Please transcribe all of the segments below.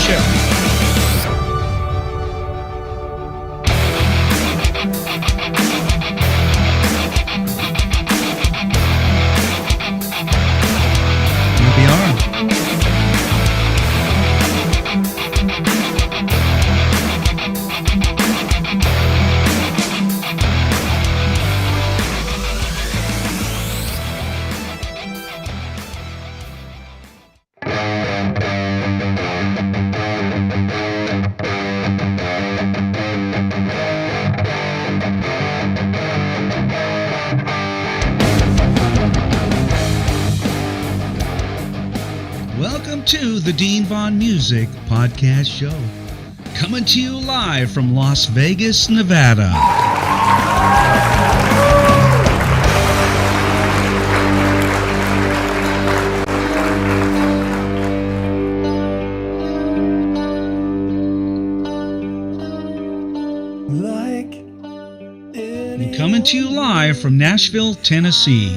Show. To the Dean Vaughn Music Podcast Show, coming to you live from Las Vegas, Nevada. And coming to you live from Nashville, Tennessee,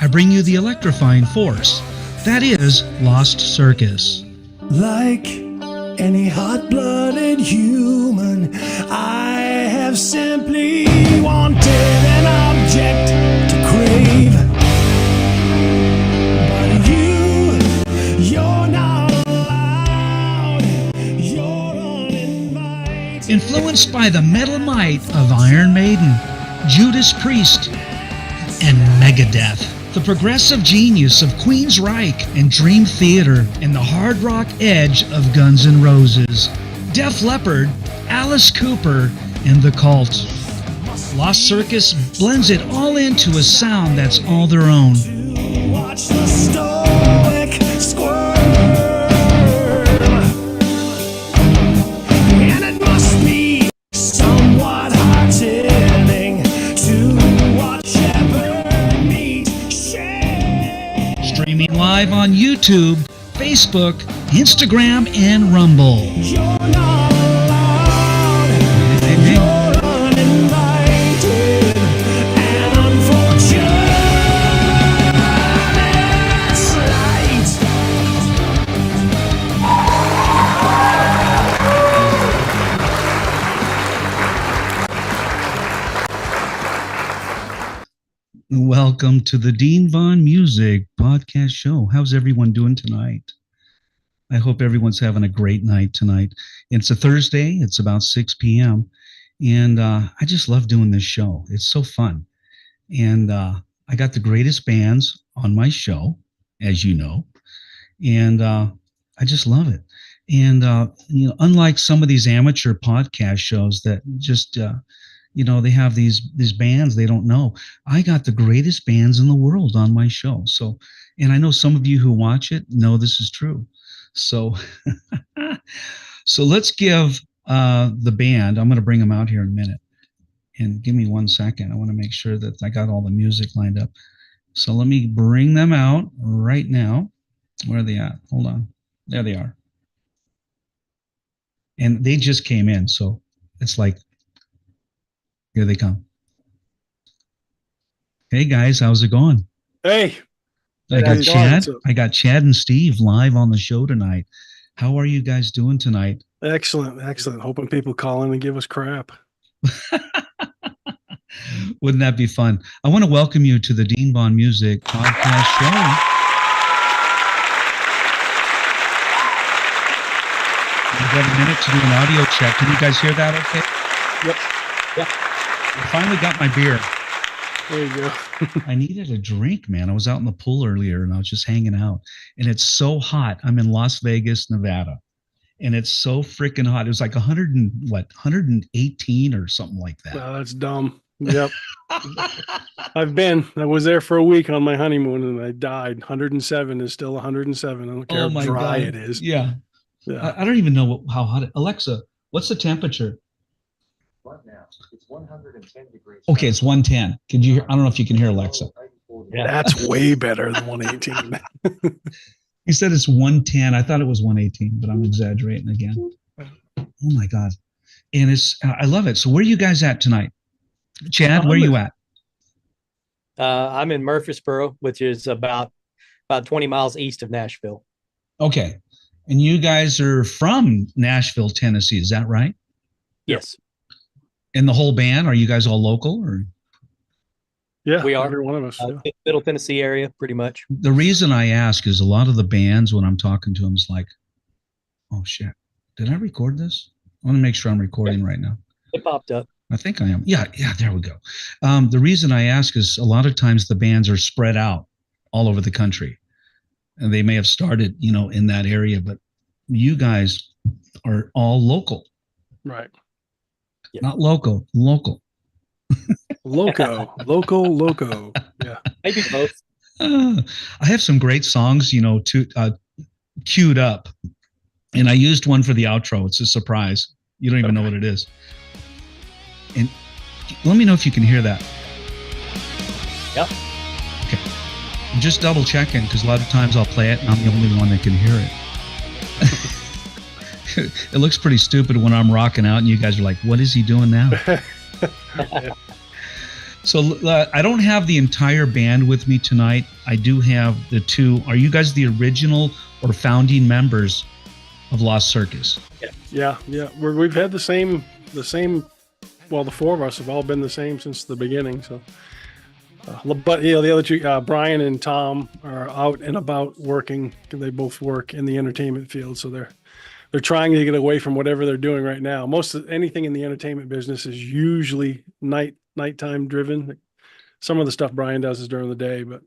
I bring you the electrifying force. That is Lost Circus. Like any hot-blooded human, I have simply wanted an object to crave. But you're not allowed, you're uninvited. Influenced by the metal might of Iron Maiden, Judas Priest, and Megadeth. The progressive genius of Queensrÿche and Dream Theater, and the hard rock edge of Guns N' Roses, Def Leppard, Alice Cooper, and The Cult. Lost Circus blends it all into a sound that's all their own. Watch the stoic squirm, and it must be somewhat heart-tending to watch ever meet. Streaming live on YouTube, Facebook, Instagram, and Rumble. You're not allowed, you're uninvited, and unfortunate slight. Welcome to the Dean Vaughn Music Podcast Show. How's everyone doing tonight? I hope everyone's having a great night tonight. It's a Thursday. It's about 6 p.m. And I just love doing this show. It's so fun. And I got the greatest bands on my show, as you know. And I just love it. And, unlike some of these amateur podcast shows that just... they have these bands they don't know. I got the greatest bands in the world on my show. So, and I know some of you who watch it know this is true. So, so let's give the band, I'm going to bring them out here in a minute. And give me 1 second. I want to make sure that I got all the music lined up. So let me bring them out right now. Where are they at? Hold on. There they are. And they just came in. So it's like, here they come. Hey guys, how's it going? Hey. I got Chad and Steve live on the show tonight. How are you guys doing tonight? Excellent. Hoping people call in and give us crap. Wouldn't that be fun? I want to welcome you to the Dean Vaughn Music Podcast Show. We've got a minute to do an audio check. Can you guys hear that okay? Yep. I finally got my beer. There you go. I needed a drink, man. I was out in the pool earlier and I was just hanging out. And it's so hot. I'm in Las Vegas, Nevada. And it's so freaking hot. It was like 118 or something like that. Oh, that's dumb. Yep. I was there for a week on my honeymoon and I died. 107 is still 107. I don't care how dry it is. Yeah. I don't even know how hot it. Alexa, what's the temperature? Right now, it's 110 degrees. Okay, it's 110. Could you hear? I don't know if you can hear Alexa. Yeah, that's way better than 118. He said it's 110. I thought it was 118, but I'm exaggerating again. Oh my God. And I love it. So where are you guys at tonight? Chad, where are you at? I'm in Murfreesboro, which is about 20 miles east of Nashville. Okay. And you guys are from Nashville, Tennessee, is that right? Yes, And the whole band, are you guys all local or? Yeah, we are. every one of us. Yeah. Middle Tennessee area, pretty much. The reason I ask is a lot of the bands, when I'm talking to them, is like, oh shit, did I record this? I want to make sure I'm recording right now. It popped up. I think I am. Yeah, there we go. The reason I ask is a lot of times the bands are spread out all over the country. And they may have started, in that area, but you guys are all local. Right. Yeah. Not local. Loco. Yeah. Maybe both. I have some great songs, queued up. And I used one for the outro. It's a surprise. You don't even know what it is. And let me know if you can hear that. Yep. Okay. I'm just double checking because a lot of times I'll play it and I'm the only one that can hear it. It looks pretty stupid when I'm rocking out and you guys are like, what is he doing now? So I don't have the entire band with me tonight. I do have the two. Are you guys the original or founding members of Lost Circus? Yeah. We've had the same. Well, the four of us have all been the same since the beginning. So, but the other two, Brian and Tom, are out and about working. They both work in the entertainment field, so they're trying to get away from whatever they're doing right now. Most of anything in the entertainment business is usually nighttime driven. Some of the stuff Brian does is during the day, but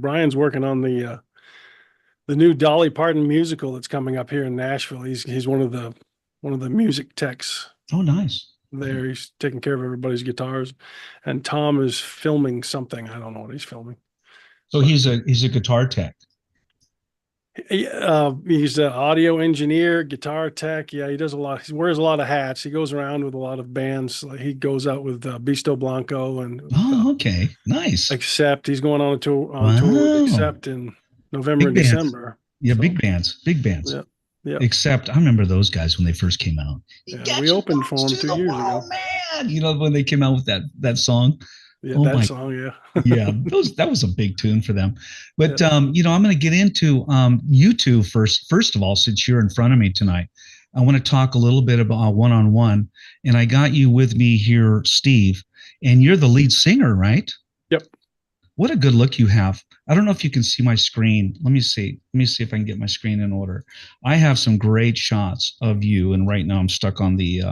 Brian's working on the new Dolly Parton musical that's coming up here in Nashville. He's one of the music techs. Oh, nice. There, he's taking care of everybody's guitars, and Tom is filming something. I don't know what he's filming. So he's a guitar tech. He's an audio engineer, guitar tech. Yeah, he does a lot. He wears a lot of hats. He goes around with a lot of bands. Like he goes out with Bisto Blanco and okay, nice. Accept. He's going on a tour Wow. with Accept in November and December. Yeah, So, big bands. Yeah. Except I remember those guys when they first came out. Yeah, we opened for them 2 years ago. Man, when they came out with that song. Yeah, Oh that song. Yeah. Yeah, that was a big tune for them. But I'm going to get into you two first. First of all, since you're in front of me tonight, I want to talk a little bit about one-on-one. And I got you with me here, Steve, and you're the lead singer, right? Yep. What a good look you have. I don't know if you can see my screen. Let me see if I can get my screen in order. I have some great shots of you, and right now I'm stuck on the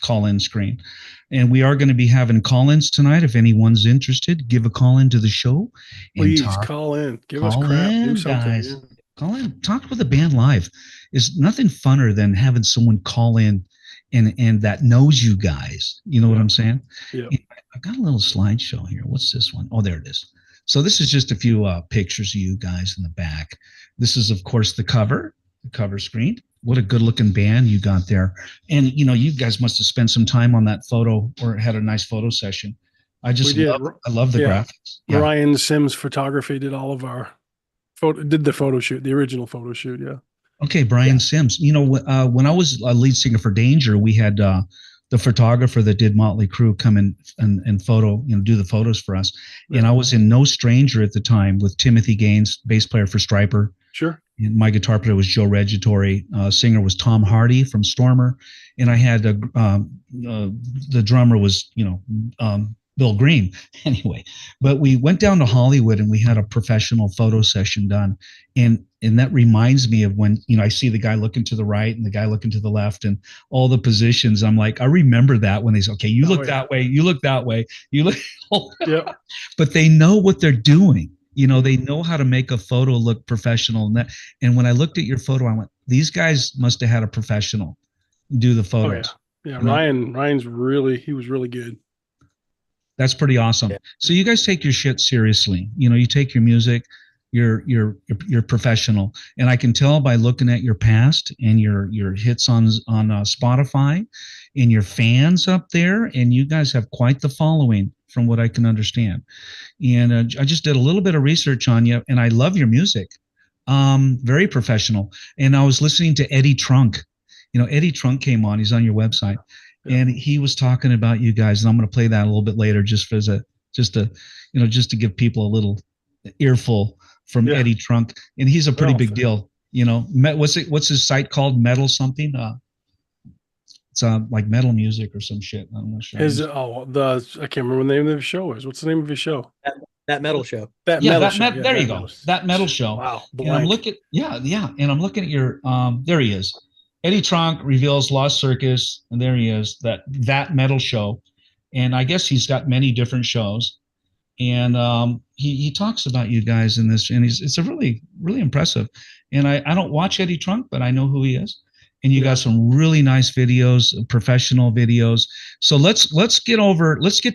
call-in screen. And we are going to be having call-ins tonight. If anyone's interested, give a call into the show. Please call in. Give us crap. Do something. Guys. Yeah. Call in. Talk with the band live. It's nothing funner than having someone call in and that knows you guys. You know what I'm saying? Yeah. I've got a little slideshow here. What's this one? Oh, there it is. So this is just a few pictures of you guys in the back. This is, of course, the cover screen. What a good looking band you got there. And, you guys must have spent some time on that photo or had a nice photo session. I love the graphics. Yeah. Ryan Sims Photography did all of our did the photo shoot, the original photo shoot. Yeah. Okay. Brian Sims, when I was a lead singer for Danger, we had the photographer that did Motley Crue come in and photo, do the photos for us. Yeah. And I was in no stranger at the time with Timothy Gaines, bass player for Stryper. Sure. And my guitar player was Joe Reggiatore. Singer was Tom Hardy from Stormer. And I had the drummer was, Bill Green. Anyway, but we went down to Hollywood and we had a professional photo session done. And that reminds me of when, I see the guy looking to the right and the guy looking to the left and all the positions. I'm like, I remember that when they say, okay, you look that way, you look that way, you look. Yep. But they know what they're doing. They know how to make a photo look professional. And when I looked at your photo, I went, these guys must have had a professional do the photos. Oh, yeah. Ryan's he was really good. That's pretty awesome. Yeah. So you guys take your shit seriously. You take your music, you're professional. And I can tell by looking at your past and your hits on Spotify and your fans up there. And you guys have quite the following from what I can understand. And I just did a little bit of research on you and I love your music. Very professional. And I was listening to Eddie Trunk. Eddie Trunk came on, he's on your website. Yeah. And he was talking about you guys, and I'm going to play that a little bit later, just to give people a little earful from Eddie Trunk. And he's a pretty big deal. What's his site called? Metal something? It's like metal music or some shit. I'm not sure. I can't remember the name of the show is. What's the name of his show? That metal show. That Yeah, metal that show. met, Yeah, there you that go. metal. That metal show. Wow, And I'm blank. looking, yeah, and I'm looking at your there he is. Eddie Trunk reveals Lost Circus, and there he is, that metal show. And I guess he's got many different shows. And he talks about you guys in this, and it's a really, really impressive. And I don't watch Eddie Trunk, but I know who he is. And you got some really nice videos, professional videos. So let's get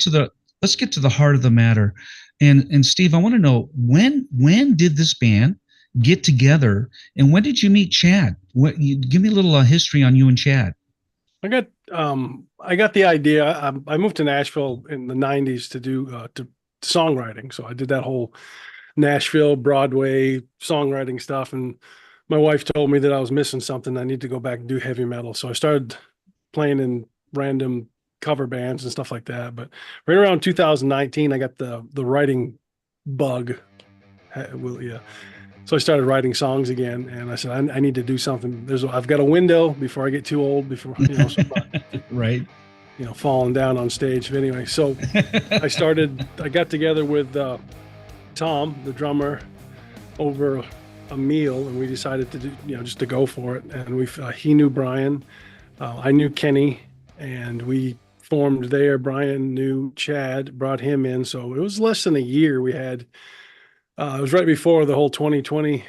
to the heart of the matter. And Steve, I want to know when did this band get together, and when did you meet Chad? Give me a little history on you and Chad. I got the idea. I moved to Nashville in the '90s to do to songwriting. So I did that whole Nashville Broadway songwriting stuff, and my wife told me that I was missing something. I need to go back and do heavy metal. So I started playing in random cover bands and stuff like that. But right around 2019, I got the writing bug. Yeah. So I started writing songs again, and I said, I need to do something. I've got a window before I get too old, so Right. Falling down on stage. But anyway, so I got together with Tom, the drummer, over a meal, and we decided to do, just to go for it. And he knew Brian, I knew Kenny, and we formed there. Brian knew Chad, brought him in. So it was less than a year we had. It was right before the whole 2020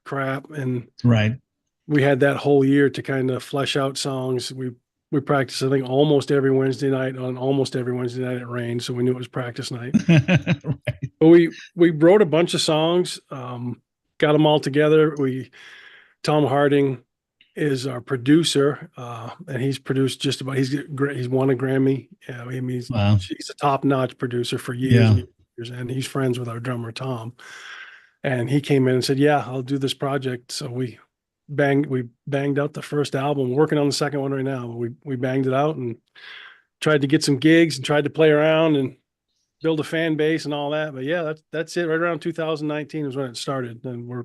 crap, and right. We had that whole year to kind of flesh out songs. We practiced, I think, almost every Wednesday night. On almost every Wednesday night it rained, so we knew it was practice night. Right. But we wrote a bunch of songs, got them all together. Tom Harding is our producer, and he's produced just about. He's won a Grammy. He's a top-notch producer for years and years, and he's friends with our drummer Tom. And he came in and said, "Yeah, I'll do this project." So we banged out the first album. We're working on the second one right now. We banged it out and tried to get some gigs and tried to play around and build a fan base and all that. But yeah, that's it. Right around 2019 was when it started, and we're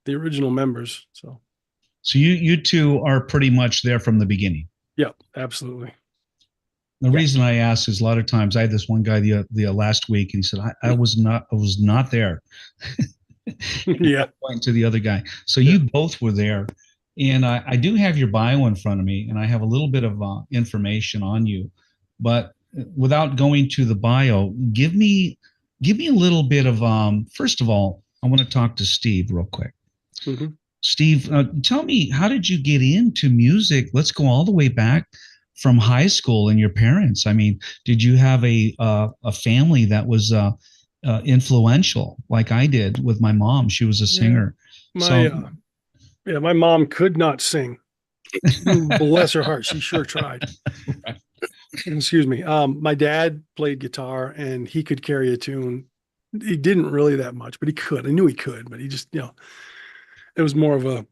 the original members. So you two are pretty much there from the beginning. Yeah, absolutely. The reason I ask is a lot of times I had this one guy the last week, and he said I was not there. Yeah. Point to the other guy. So you both were there, and I do have your bio in front of me, and I have a little bit of information on you, but without going to the bio, give me a little bit of first of all, I want to talk to Steve real quick. Mm-hmm. Steve, tell me, how did you get into music? Let's go all the way back from high school and your parents. I mean, did you have a family that was influential like I did with my mom? She was a singer. My mom could not sing. Bless her heart, she sure tried. Right. Excuse me. My dad played guitar, and he could carry a tune. He didn't really that much, but he could. I knew he could, but he just, it was more of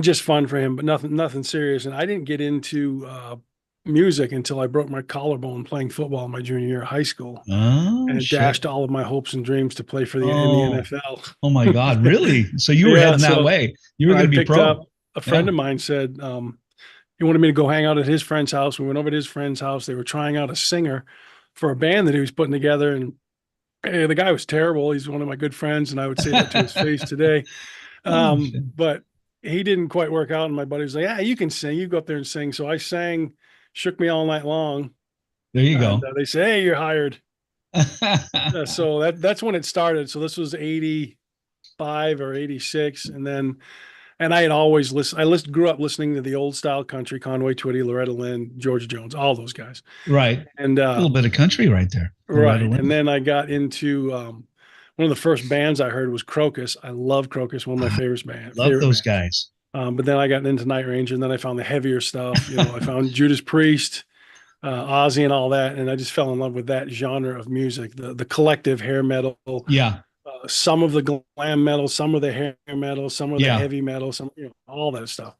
just fun for him, but nothing serious. And I didn't get into music until I broke my collarbone playing football in my junior year of high school. Oh, and it dashed all of my hopes and dreams to play in the NFL. Oh my God, really? So you were heading that way. You were going to be pro. A friend of mine said he wanted me to go hang out at his friend's house. We went over to his friend's house. They were trying out a singer for a band that he was putting together, and the guy was terrible. He's one of my good friends, and I would say that to his face today. But he didn't quite work out, and my buddy was like, "Yeah, you can sing. You go up there and sing." So I sang "Shook Me All Night Long." There you go. They say, "Hey, you're hired." So that's when it started. So this was 85 or 86, and I had always listened. Grew up listening to the old style country: Conway Twitty, Loretta Lynn, George Jones, all those guys. Right. And a little bit of country right there. Right. And then I got into one of the first bands I heard was Crocus. I love Crocus, one of my favorite bands. Love those guys. But then I got into Night Ranger, and then I found the heavier stuff. I found Judas Priest, Ozzy, and all that, and I just fell in love with that genre of music, the collective hair metal. Yeah. Some of the glam metal, some of the hair metal, some of the heavy metal, some all that stuff.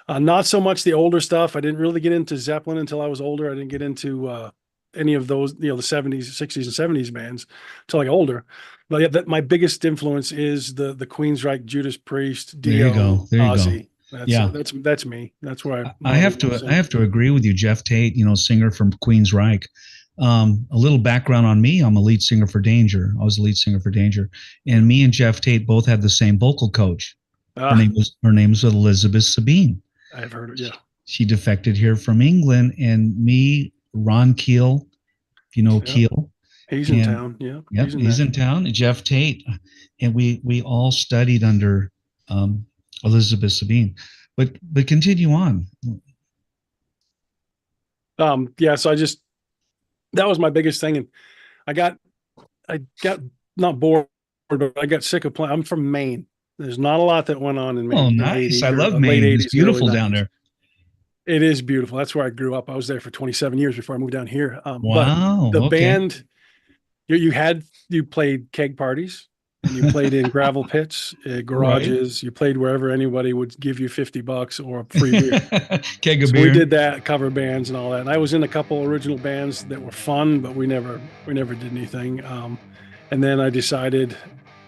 Not so much the older stuff. I didn't really get into Zeppelin until I was older. I didn't get into any of those, the 70s, 60s, and 70s bands until like older. But yeah, my biggest influence is the Queensrÿche, Judas Priest, There you Dio, go. There you go. Ozzy. Yeah. That's me. That's where I have to agree with you, Jeff Tate, singer from Queensrÿche. A little background on me: I'm a lead singer for Danger. I was a lead singer for Danger, and me and Jeff Tate both had the same vocal coach. Her name was Elizabeth Sabine. I've heard it. Yeah, she defected here from England, and me, Ron Keel, if you know Keel. He's in town. Yeah, yep, he's in town. Jeff Tate, and we all studied under Elizabeth Sabine. But continue on. Yeah, so that was my biggest thing, and I got not bored, but I got sick of playing. I'm from Maine. There's not a lot that went on in Maine. Oh, nice! I love Maine. It's beautiful down there. It is beautiful. That's where I grew up. I was there for 27 years before I moved down here. Wow! But the band, you played keg parties, and you played in gravel pits, garages. Right. You played wherever anybody would give you $50 or a free beer. Keg of so beer. We did that, cover bands and all that. And I was in a couple original bands that were fun, but we never did anything. And then I decided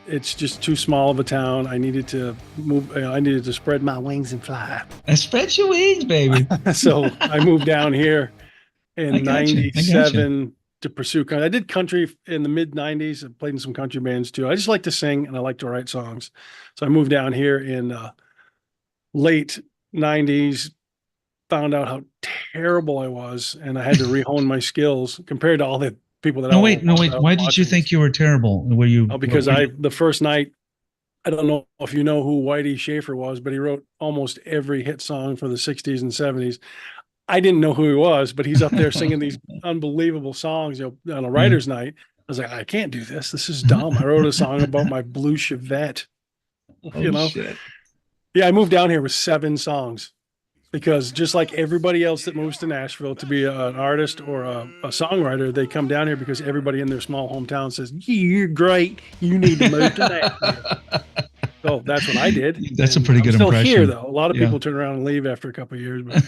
it's just too small of a town. I needed to move. I needed to spread my wings and fly. Spread your wings, baby. So I moved down here in '97 to pursue country. I did country in the mid '90s. I played in some country bands too. I just like to sing and I like to write songs. So I moved down here in late '90s. Found out how terrible I was, and I had to rehone my skills compared to all the people that. No, wait. Why did you think you were terrible? Were you? Oh, because the first night, I don't know if you know who Whitey Schaefer was, but he wrote almost every hit song for the 60s and 70s. I didn't know who he was, but he's up there singing these unbelievable songs, on a writer's night. I was like, I can't do this. This is dumb. I wrote a song about my blue Chevette. Shit. Yeah, I moved down here with 7 songs. Because just like everybody else that moves to Nashville to be an artist or a songwriter, they come down here because everybody in their small hometown says, you're great. You need to move to Nashville. So that's what I did. That's a pretty good impression. I'm still here, though. A lot of people turn around and leave after a couple of years. But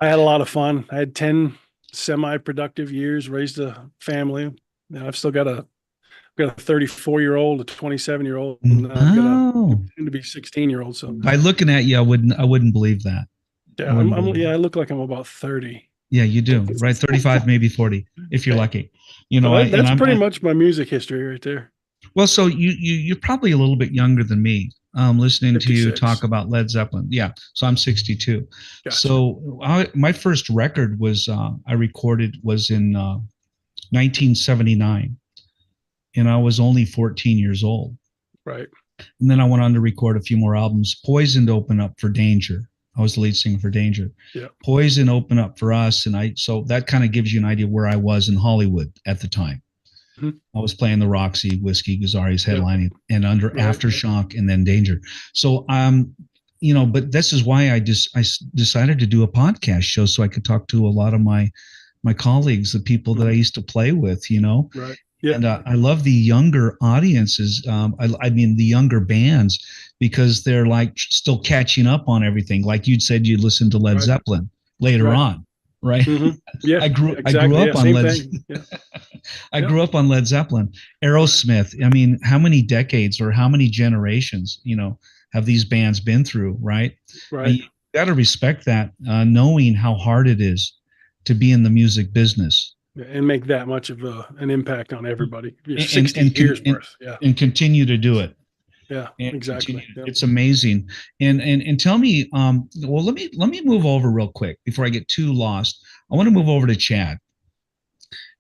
I had a lot of fun. I had 10 semi-productive years, raised a family. And I've still got a 34-year-old, a 27-year-old, and I've got a soon to be 16-year-old. So by looking at you, I wouldn't believe that. Yeah, I look like I'm about 30. Yeah, you do. Right, 35, maybe 40, if you're lucky. That's pretty much my music history right there. Well, so you're probably a little bit younger than me. Listening 56. To you talk about Led Zeppelin. Yeah, so I'm 62. Gotcha. So my first record I recorded was in 1979, and I was only 14 years old. Right. And then I went on to record a few more albums. Poison opened up for Danger. I was the lead singer for Danger. Yeah. Poison opened up for us, and so that kind of gives you an idea where I was in Hollywood at the time. Mm-hmm. I was playing the Roxy, Whiskey Gazzari's headlining, and under Aftershock, and then Danger. So but this is why I decided to do a podcast show so I could talk to a lot of my colleagues, the people that I used to play with. Right. Yeah. And I love the younger audiences. I mean, the younger bands, because they're like still catching up on everything. Like you'd said, you listened to Led Zeppelin later on, right? Mm-hmm. Yeah, I grew up on Led. I grew up on Led Zeppelin, Aerosmith. I mean, how many decades or how many generations, have these bands been through, right? Right. And you got to respect that, knowing how hard it is to be in the music business. And make that much of an impact on everybody. 60 years worth. Yeah. And continue to do it. Yeah, exactly. Yep. It's amazing. And tell me, well, let me move over real quick before I get too lost. I want to move over to Chad.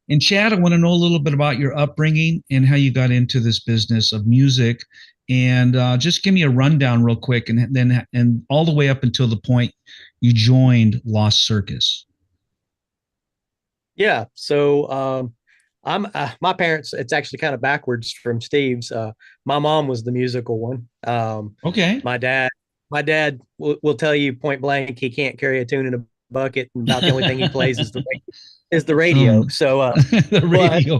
And Chad, I want to know a little bit about your upbringing and how you got into this business of music. And just give me a rundown real quick, and all the way up until the point you joined Lost Circus. Yeah. So I'm my parents, it's actually kind of backwards from Steve's. My mom was the musical one. Okay. My dad will tell you point blank he can't carry a tune in a bucket, and about the only thing he plays is the radio. So the radio.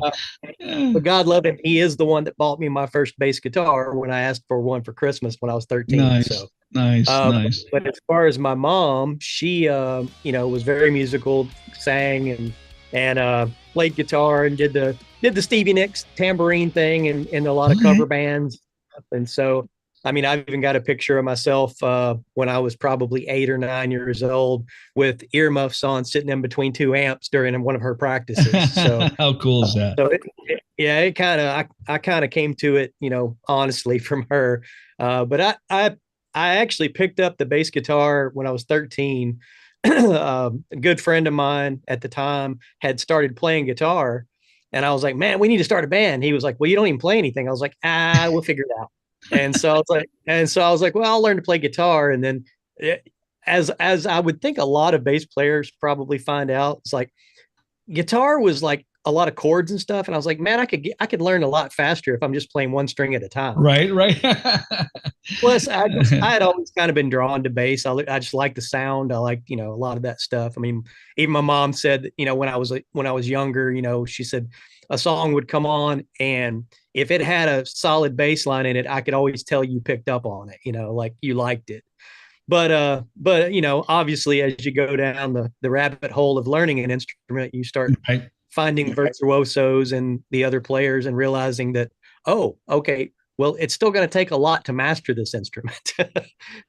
But God loved him. He is the one that bought me my first bass guitar when I asked for one for Christmas when I was 13. Nice. So nice. But as far as my mom, she was very musical, sang and played guitar and did the Stevie Nicks tambourine thing and a lot of Okay. cover bands. And so, I mean, I've even got a picture of myself when I was probably 8 or 9 years old with earmuffs on, sitting in between two amps during one of her practices. So, How cool is that? so yeah, it kind of I kind of came to it, honestly from her. But I actually picked up the bass guitar when I was 13. A good friend of mine at the time had started playing guitar, and I was like, "Man, we need to start a band." He was like, "Well, you don't even play anything." I was like, we'll figure it out." And so I was like, "Well, I'll learn to play guitar." And then, as I would think, a lot of bass players probably find out, it's like guitar was like a lot of chords and stuff, and I was like, man, I could learn a lot faster if I'm just playing one string at a time. Right. Plus, I had always kind of been drawn to bass. I just like the sound. I like a lot of that stuff. I mean, even my mom said that, when I was younger, she said a song would come on, and if it had a solid bass line in it, I could always tell you picked up on it. Like you liked it. But obviously, as you go down the rabbit hole of learning an instrument, you start Right. finding virtuosos and the other players and realizing that, oh, okay, well, it's still going to take a lot to master this instrument.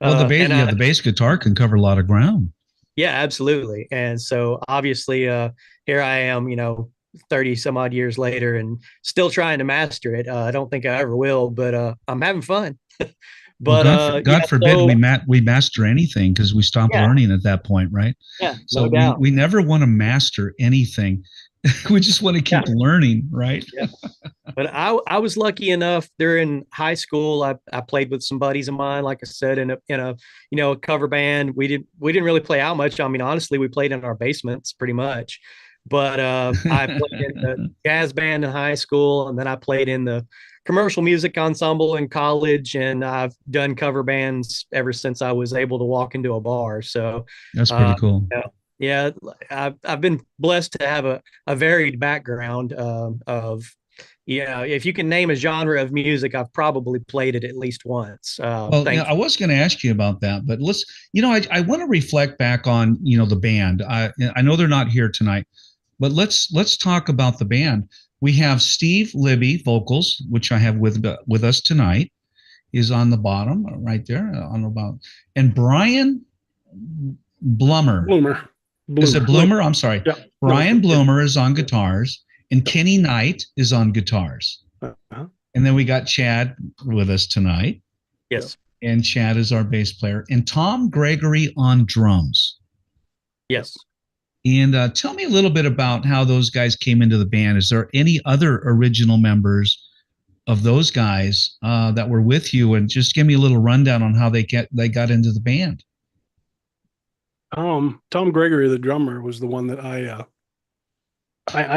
Well, the bass guitar can cover a lot of ground. Yeah, absolutely. And so obviously, here I am, 30 some odd years later and still trying to master it. I don't think I ever will, but I'm having fun. Well, But God forbid we master anything, because we stop learning at that point, right? Yeah, So no doubt. we never want to master anything. We just want to keep learning, right? Yeah. But I was lucky enough during high school. I played with some buddies of mine, like I said, in a cover band. We didn't really play out much. I mean, honestly, we played in our basements pretty much. But I played in the jazz band in high school, and then I played in the commercial music ensemble in college, and I've done cover bands ever since I was able to walk into a bar. So That's pretty cool. Yeah, I've been blessed to have a varied background of if you can name a genre of music, I've probably played it at least once. Well, I was going to ask you about that, but let's, I want to reflect back on, the band. I know they're not here tonight, but let's talk about the band. We have Steve Libby vocals, which I have with us tonight, is on the bottom right there on the bottom, and Brian Bloomer. Is it Bloomer? I'm sorry. Yeah. Brian Bloomer is on guitars, and Kenny Knight is on guitars. Uh-huh. And then we got Chad with us tonight. Yes. And Chad is our bass player, and Tom Gregory on drums. Yes. And tell me a little bit about how those guys came into the band. Is there any other original members of those guys that were with you? And just give me a little rundown on how they got into the band. Tom Gregory, the drummer, was the one that I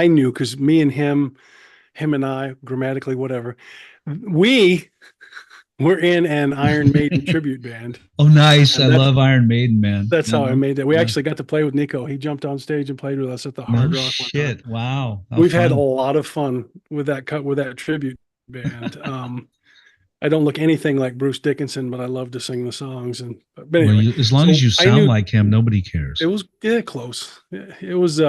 knew, because me and him and I, grammatically, whatever, we were in an Iron Maiden tribute band. Oh, nice. I love Iron Maiden, man. That's how I made that. We actually got to play with Nico. He jumped on stage and played with us at the Hard Rock. Shit. Wow. We've had a lot of fun with that tribute band. I don't look anything like Bruce Dickinson, but I love to sing the songs. But anyway, well, as long as you sound like him, nobody cares. It was close. It was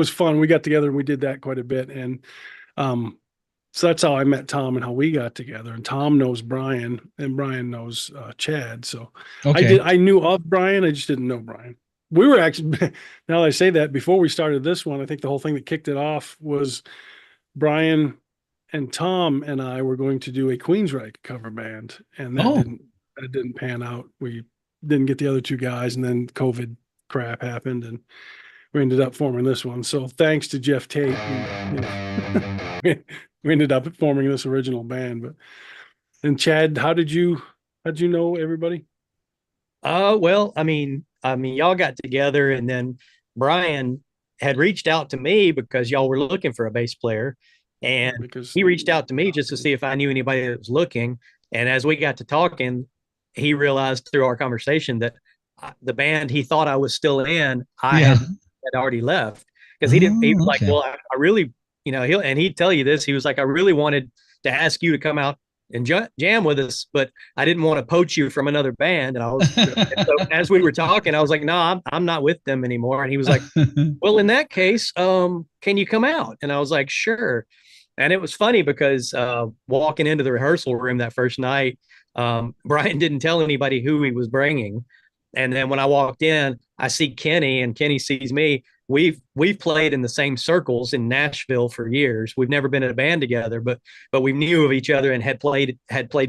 fun. We got together and we did that quite a bit. And so that's how I met Tom and how we got together. And Tom knows Brian, and Brian knows Chad. So okay. I knew of Brian. I just didn't know Brian. We were actually, now that I say that, before we started this one, I think the whole thing that kicked it off was Brian and Tom and I were going to do a Queensrÿche cover band, and that didn't pan out. We didn't get the other two guys, and then COVID crap happened, and we ended up forming this one. So thanks to Jeff Tate, we ended up forming this original band. But and Chad, how'd you know everybody? Well, I mean, y'all got together, and then Brian had reached out to me because y'all were looking for a bass player. And he reached out to me just to see if I knew anybody that was looking. And as we got to talking, he realized through our conversation that the band he thought I was still in, I had already left, because he was like, well, I really, he'd tell you this. He was like, I really wanted to ask you to come out and jam with us, but I didn't want to poach you from another band. And I was, and so as we were talking, I was like, no, I'm not with them anymore. And he was like, well, in that case, can you come out? And I was like, sure. And it was funny because walking into the rehearsal room that first night, Brian didn't tell anybody who he was bringing. And then when I walked in, I see Kenny, and Kenny sees me. We've played in the same circles in Nashville for years. We've never been in a band together, but we knew of each other and had played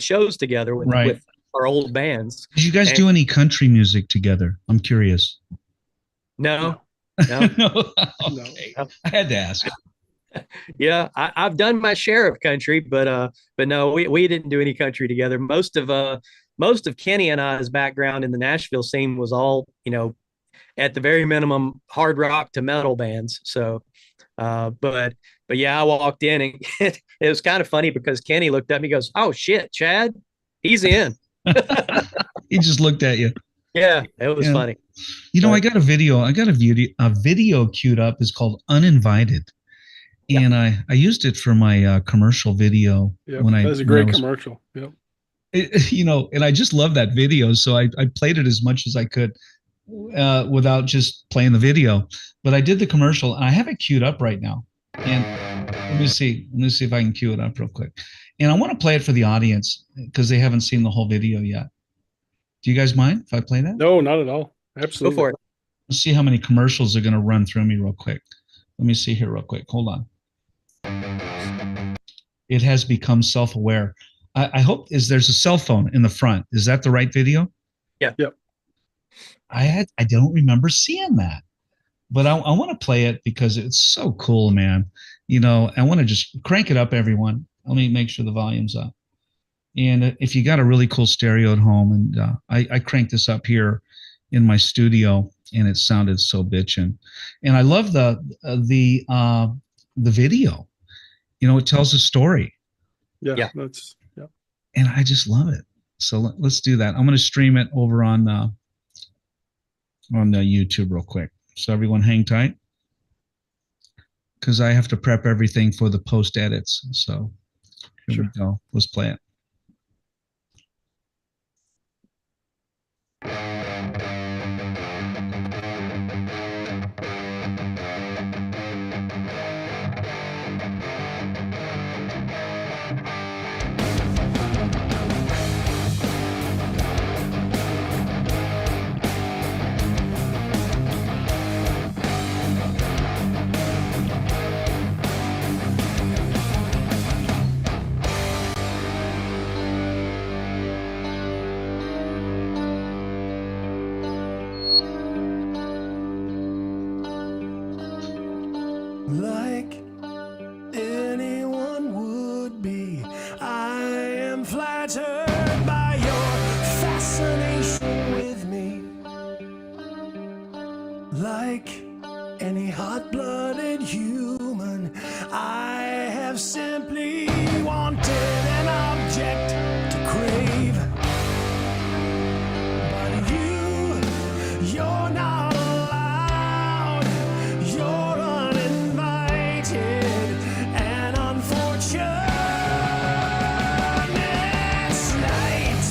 shows together with our old bands. Did you guys do any country music together? I'm curious. No. No. Okay. I had to ask. Yeah, I've done my share of country, but no, we didn't do any country together. Most of Kenny and I's background in the Nashville scene was all, at the very minimum, hard rock to metal bands. So, but yeah, I walked in and it was kind of funny because Kenny looked up and he goes, "Oh shit, Chad, he's in." He just looked at you. Yeah, it was funny. I got a video queued up. It's called Uninvited. Yeah. And I used it for my commercial video. Yeah, that was a great commercial. Yep. And I just love that video. So I played it as much as I could without just playing the video. But I did the commercial, and I have it queued up right now. And let me see if I can queue it up real quick. And I want to play it for the audience because they haven't seen the whole video yet. Do you guys mind if I play that? No, not at all. Absolutely. Go for it. Let's see how many commercials are going to run through me real quick. Let me see here real quick. Hold on. It has become self-aware. I hope there's a cell phone in the front. Is that the right video? Yeah. Yep. I don't remember seeing that, but I want to play it because it's so cool, man. I want to just crank it up, everyone. Let me make sure the volume's up. And if you got a really cool stereo at home, and I cranked this up here in my studio, and it sounded so bitchin'. And I love the video. It tells a story. Yeah. And I just love it. So let's do that. I'm going to stream it over on the YouTube real quick. So everyone hang tight, because I have to prep everything for the post edits. So here we go. Let's play it. Like anyone would be, I am flattered by your fascination with me. Like any hot-blooded human, I have simply wanted an object to crave. But you're not allowed. You're uninvited and unfortunate night.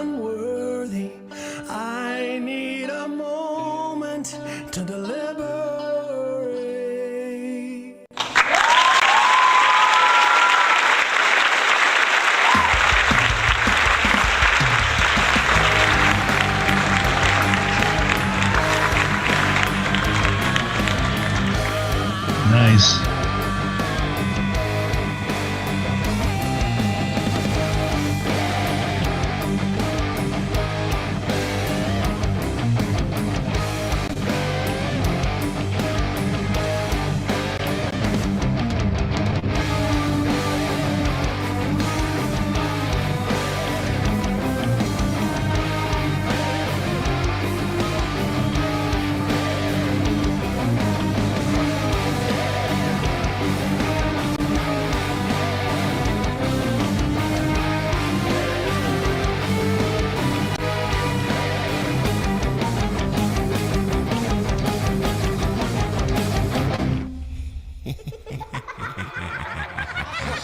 unworthy. I need a moment to deliberate. Nice.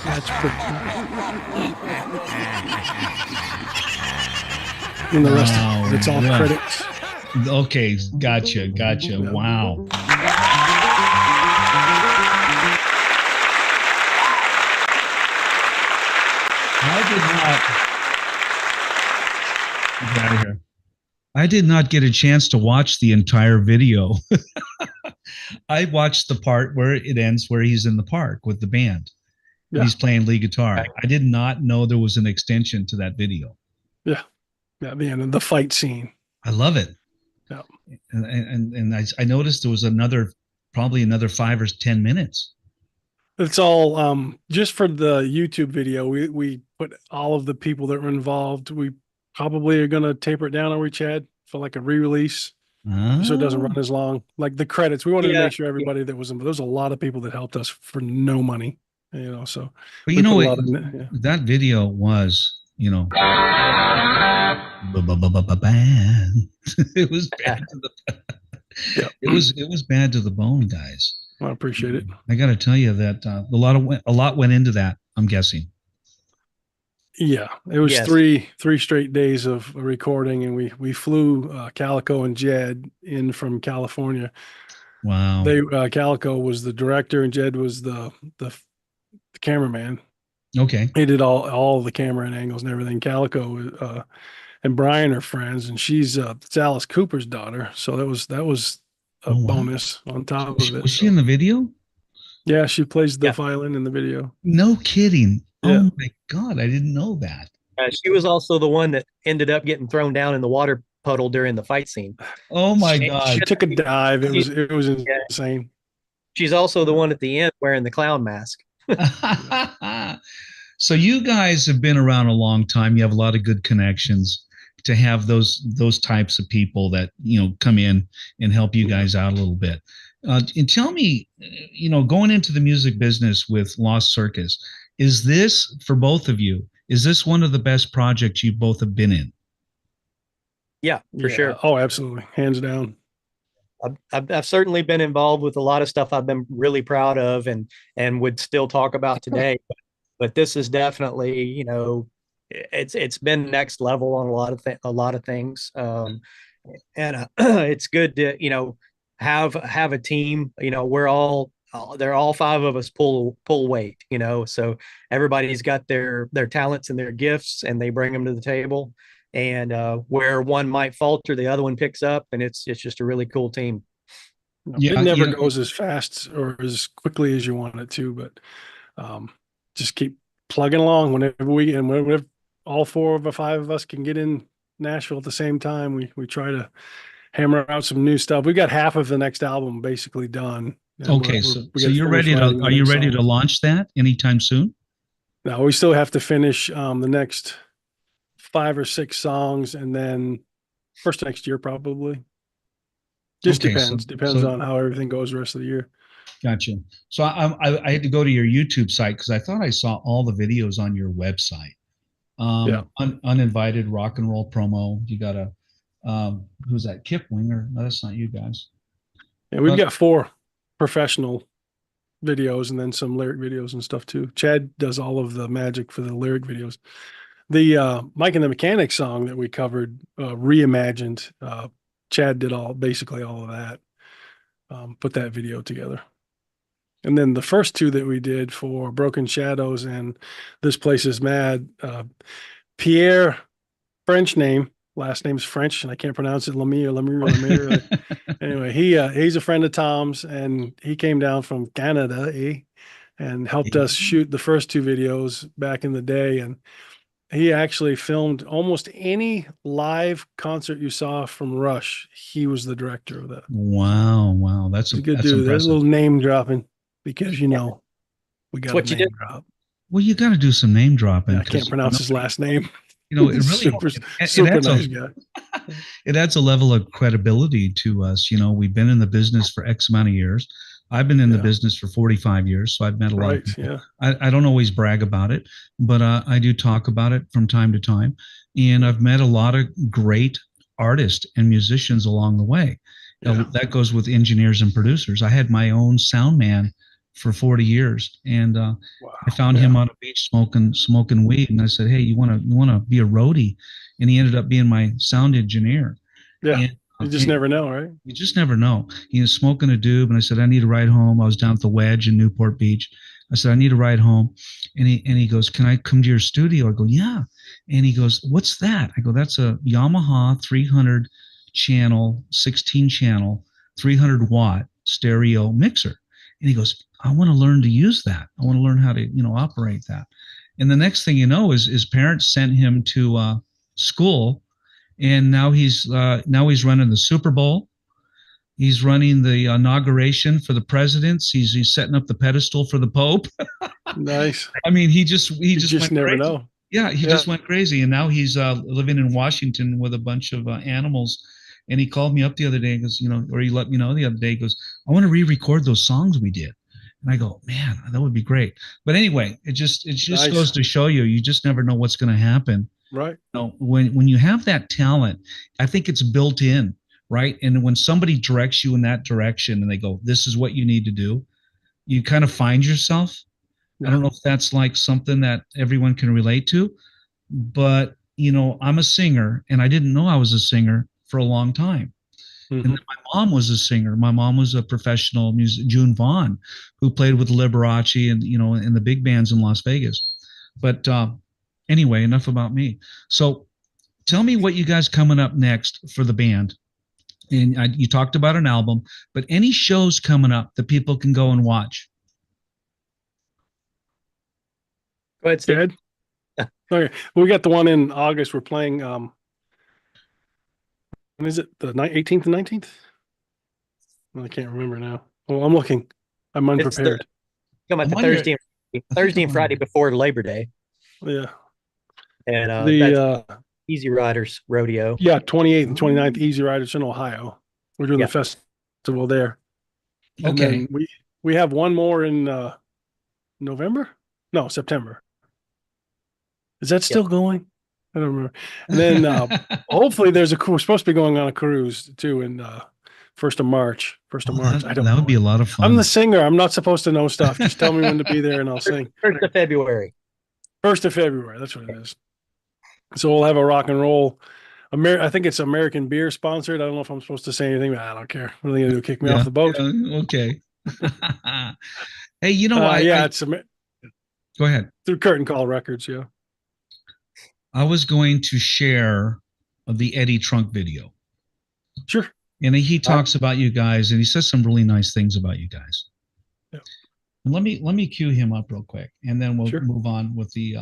That's pretty cool. And the rest Wow, of it's all yeah. credits. Okay, gotcha. Yeah. Wow. Get out of here. I did not get a chance to watch the entire video. I watched the part where it ends, where he's in the park with the band. Yeah. He's playing lead guitar. I did not know there was an extension to that video. Yeah. Yeah. The end of the fight scene. I love it. Yeah. And I noticed there was probably another 5 or 10 minutes. It's all just for the YouTube video. We put all of the people that were involved. We probably are gonna taper it down, are we, Chad, for like a re-release, so it doesn't run as long. Like the credits, we wanted to make sure everybody that was in. There's a lot of people that helped us for no money, So, but you know put a what? lot in it, yeah. That video was, bad. It was bad to the. Yeah. It was bad to the bone, guys. I appreciate it. I got to tell you that a lot went into that. I'm guessing. Yeah, it was Yes. three straight days of recording, and we flew Calico and Jed in from California. Wow. They Calico was the director, and Jed was the cameraman. Okay. He did all the camera and angles and everything. Calico and Brian are friends, and she's it's Alice Cooper's daughter. So that was a Oh, wow. bonus on top of it. Was she in the video? Yeah, she plays the Yeah. violin in the video. No kidding. Yeah. Oh my God, I didn't know that. She was also the one that ended up getting thrown down in the water puddle during the fight scene. Oh my She- God. She took a dive. It was insane. She's also the one at the end wearing the clown mask. So you guys have been around a long time. You have a lot of good connections. To have those types of people that come in and help you guys out a little bit. And tell me, going into the music business with Lost Circus, is this, for both of you, is this one of the best projects you both have been in? Yeah, for sure. Oh, absolutely, hands down. I've certainly been involved with a lot of stuff I've been really proud of and would still talk about today. But this is definitely, it's been next level on a lot of things. And it's good to, have a team, they're all 5 of us pull weight, so everybody's got their talents and their gifts, and they bring them to the table, and where one might falter, the other one picks up, and it's just a really cool team. It never goes as fast or as quickly as you want it to, but just keep plugging along. Whenever all 4 of the 5 of us can get in Nashville at the same time, we try to hammer out some new stuff. We got half of the next album basically done. Okay, so you're ready to? Are you ready to launch that anytime soon? No, we still have to finish the next 5 or 6 songs, and then first next year probably. Just depends on how everything goes the rest of the year. Gotcha. So I had to go to your YouTube site because I thought I saw all the videos on your website. Uninvited rock and roll promo. You got a who's that? Kip Winger? No, that's not you guys. Yeah, we've got 4 professional videos and then some lyric videos and stuff too. Chad does all of the magic for the lyric videos. The Mike and the Mechanic song that we covered, reimagined. Chad did basically all of that. Put that video together. And then the first two that we did for Broken Shadows and This Place Is Mad, Pierre, French name, last name's French, and I can't pronounce it, Lemire. Anyway, he's a friend of Tom's, and he came down from Canada, and helped us shoot the first two videos back in the day. And he actually filmed almost any live concert you saw from Rush. He was the director of that. Wow. That's a good that's dude. There's a impressive. little name dropping because, we got What a you name do. drop. Well, you got to do some name dropping. I can't pronounce his last name. It really super it adds nice guy. it adds a level of credibility to us. We've been in the business for X amount of years. I've been in the business for 45 years, so I've met a lot of people. Yeah. I don't always brag about it, but I do talk about it from time to time. And I've met a lot of great artists and musicians along the way. Yeah. That goes with engineers and producers. I had my own sound man for 40 years, and Wow. I found him on a beach smoking weed, and I said, "Hey, you want to be a roadie?" And he ended up being my sound engineer. Yeah. And, You just never know, right? you just never know. He was smoking a doob, and I said, "I need a ride home." I was down at the Wedge in Newport Beach. I said, "I need a ride home," and he goes, "Can I come to your studio?" I go, "Yeah." And he goes, "What's that?" I go, "That's a Yamaha 300 channel, 16 channel, 300 watt stereo mixer." And he goes, "I want to learn to use that. I want to learn how to, operate that." And the next thing you know is his parents sent him to school, and now he's running the Super Bowl. He's running the inauguration for the presidents. He's setting up the pedestal for the Pope. Nice. I mean, he just just went never crazy. know. Yeah, he just went crazy, and now he's living in Washington with a bunch of animals. And he called me up the other day and goes, or he let me know the other day. He goes, "I want to re-record those songs we did." And I go, "Man, that would be great." But anyway, it just Nice. goes to show you just never know what's going to happen. Right. When you have that talent, I think it's built in, right? And when somebody directs you in that direction and they go, "This is what you need to do," you kind of find yourself. I don't know if that's like something that everyone can relate to, but I'm a singer, and I didn't know I was a singer for a long time. Mm-hmm. And then my mom was a singer. My mom was a professional June Vaughn, who played with Liberace and in the big bands in Las Vegas. But anyway, enough about me. So tell me what you guys coming up next for the band. And you talked about an album, but any shows coming up that people can go and watch? Go ahead, Steve. Okay. We got the one in August. We're playing. When is it? The 18th and 19th? Well, I can't remember now. Oh, I'm looking. I'm unprepared. Come about the Thursday and Friday before Labor Day. Yeah. And the Easy Riders Rodeo. Yeah, 28th and 29th, Easy Riders in Ohio. We're doing the festival there. And Okay. then we have one more in November? No, September. Is that still going? I don't remember. And then hopefully we're supposed to be going on a cruise too in 1st of March. 1st of March. I don't know. That would be a lot of fun. I'm the singer. I'm not supposed to know stuff. Just tell me when to be there and I'll sing. 1st of February. 1st of February. That's what it is. So we'll have a rock and roll. I think it's American beer sponsored. I don't know if I'm supposed to say anything, but I don't care. What are they going to do? Kick me off the boat? Okay. Hey, it's go ahead. Through Curtain Call Records. Yeah. I was going to share the Eddie Trunk video. Sure. And he talks about you guys, and he says some really nice things about you guys. Yeah. And let me cue him up real quick, and then we'll Sure. move on with the.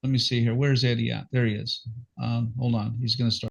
Let me see here. Where's Eddie at? There he is. Hold on. He's going to start.